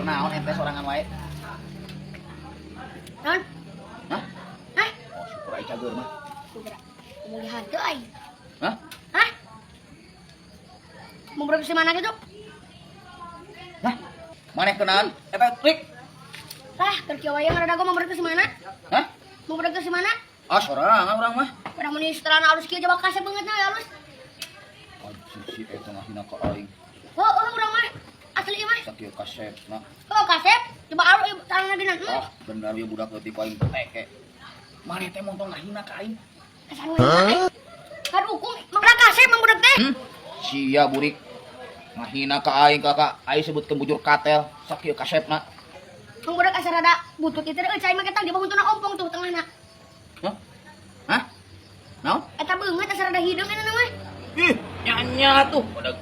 Naon ente sorangan wae? Non? Hah? Hah? Oh, syukur aja cager mah. Sudah. Mau lihat tuh ay. Hah? Hah? Mau berapa sih mana gitu? Hah? Maneh kenalan? Eta trik. Tah, kerja wayang ada dago mau berapa sih mana? Hah? Mau berapa sih mana? Ah, sorangan urang mah. Pada mau setelah halus kieu coba kasih banget ya halus. Anjing si eta ngahina ka aing. Oh, urang mah. Asli ieu mah. Sakieu kasepna. Oh, kasep. Coba halus tangan lagi nanti. Ah, bener ya budak leutik aing teke. Maneh teh montong ngahina ka aing. Kesan wayang. Kan hukum mangga kasep mang budak teh. Sia burik. Ngahina ka aing kakak. Aing sebutkeun bujur katel. Sakieu kasepna. Mang budak asa rada butut itu euy cai mah ketang di bahuntuna ompong tuh tengahna. Hah? Hah? Naon? Eta beungeut asa rada hideung eta mah. Ih, nyanya tuh. Budak